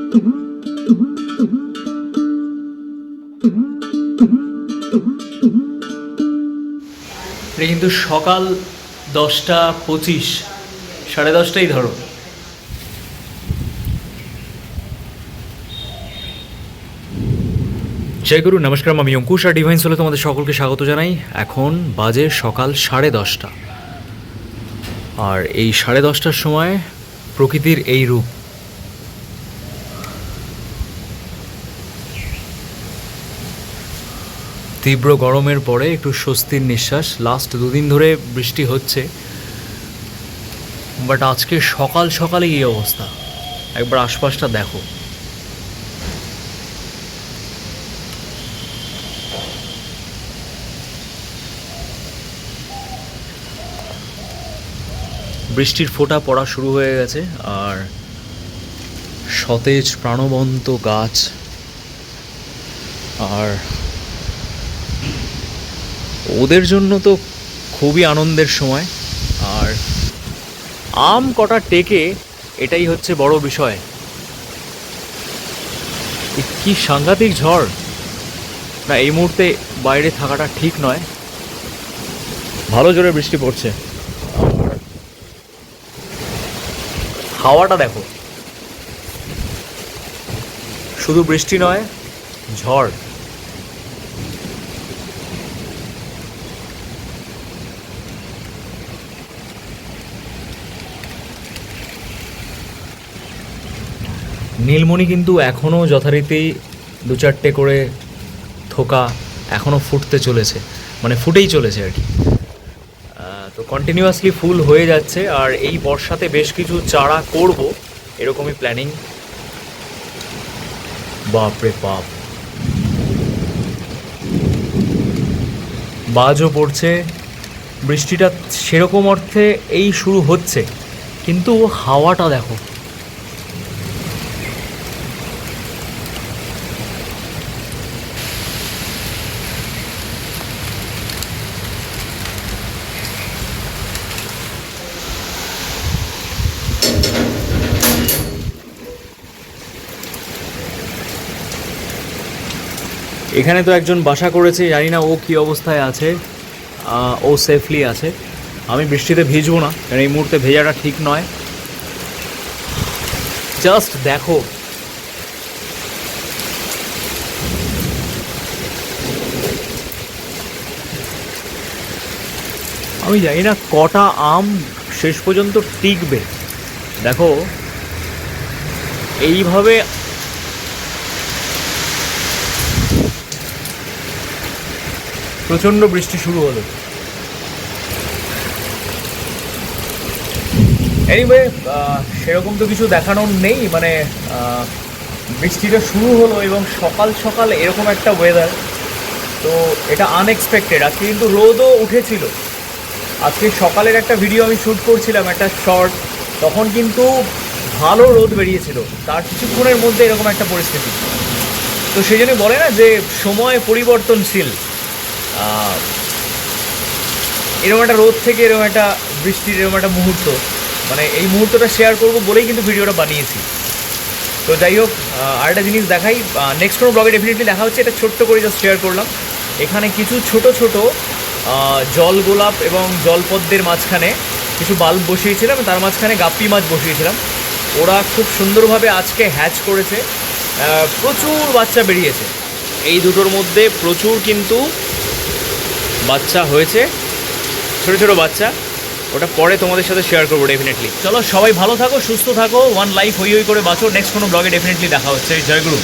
এটা কিন্তু সকাল 10:25, 10:30 ধরো। জয় গুরু, নমস্কার, আমি অঙ্কুশ আর ডিভাইন সোলে তোমাদের সকলকে স্বাগত জানাই। এখন বাজে সকাল 10:30, আর এই 10:30টার সময় প্রকৃতির এই রূপ। তীব্র গরমের পরে একটু স্বস্তির নিঃশ্বাস। লাস্ট 2 দিন ধরে বৃষ্টি হচ্ছে, বাট আজকে সকাল সকালেই এই অবস্থা। একবার আশপাশটা দেখো। বৃষ্টির ফোঁটা পড়া শুরু হয়ে গেছে, আর সতেজ প্রাণবন্ত গাছ, আর ওদের জন্য তো খুবই আনন্দের সময়। আর আম কটা টেকে, এটাই হচ্ছে বড় বিষয়। কি সাংঘাতিক ঝড় না, এই মুহূর্তে বাইরে থাকাটা ঠিক নয়। ভালো জোরে বৃষ্টি পড়ছে, হাওয়াটা দেখো। শুধু বৃষ্টি নয়, ঝড়। নীলমণি কিন্তু এখনও যথারীতি 2-4টে করে থোকা এখনও ফুটতে চলেছে, মানে ফুটেই চলেছে আর কি। তো কন্টিনিউয়াসলি ফুল হয়ে যাচ্ছে, আর এই বর্ষাতে বেশ কিছু চারা করব এরকমই প্ল্যানিং। বাপরে বাপ, বাজও পড়ছে, বৃষ্টিটা সেরকম অর্থে এই শুরু হচ্ছে, কিন্তু হাওয়াটা দেখো। এখানে তো একজন বাসা করেছে, জানি না ও কী অবস্থায় আছে। ও সেফলি আছে। আমি বৃষ্টিতে ভিজবো না, কারণ এই মুহূর্তে ভেজাটা ঠিক নয়। জাস্ট দেখো, আমি জানি না কটা আম শেষ পর্যন্ত টিকবে। দেখো এইভাবে প্রচণ্ড বৃষ্টি শুরু হলো। এনিওয়ে, সেরকম তো কিছু দেখানোর নেই, মানে বৃষ্টিটা শুরু হলো এবং সকাল সকাল এরকম একটা ওয়েদার, তো এটা আনএক্সপেক্টেড। আজকে কিন্তু রোদও উঠেছিল। আজকে সকালের একটা ভিডিও আমি শ্যুট করছিলাম, একটা শর্ট, তখন কিন্তু ভালো রোদ বেরিয়েছিল, তার কিছুক্ষণের মধ্যে এরকম একটা পরিস্থিতি। তো সেই জন্য বলে না যে সময় পরিবর্তনশীল। এরকম একটা রোদ থেকে এরকম একটা বৃষ্টির এরকম একটা মুহূর্ত, মানে এই মুহূর্তটা শেয়ার করবো বলেই কিন্তু ভিডিওটা বানিয়েছি। তো যাই হোক, আরেকটা জিনিস দেখাই, নেক্সট কোনো ব্লগে ডেফিনেটলি দেখা হচ্ছে। এটা ছোট্ট করে জাস্ট শেয়ার করলাম। এখানে কিছু ছোট ছোট জল গোলাপ এবং জলপদ্মের মাঝখানে কিছু বাল্ব বসিয়েছিলাম, তার মাঝখানে গাপ্পি মাছ বসিয়েছিলাম। ওরা খুব সুন্দরভাবে আজকে হ্যাচ করেছে, প্রচুর বাচ্চা বেরিয়েছে। এই দুটোর মধ্যে প্রচুর কিন্তু বাচ্চা হয়েছে, ছোটো ছোটো বাচ্চা। ওটা পরে তোমাদের সাথে শেয়ার করবো ডেফিনেটলি। চলো, সবাই ভালো থাকো, সুস্থ থাকো, ওয়ান লাইফ হই হই করে বাঁচো। নেক্সট কোনো ব্লগে ডেফিনেটলি দেখা হচ্ছে। জয় গুরু।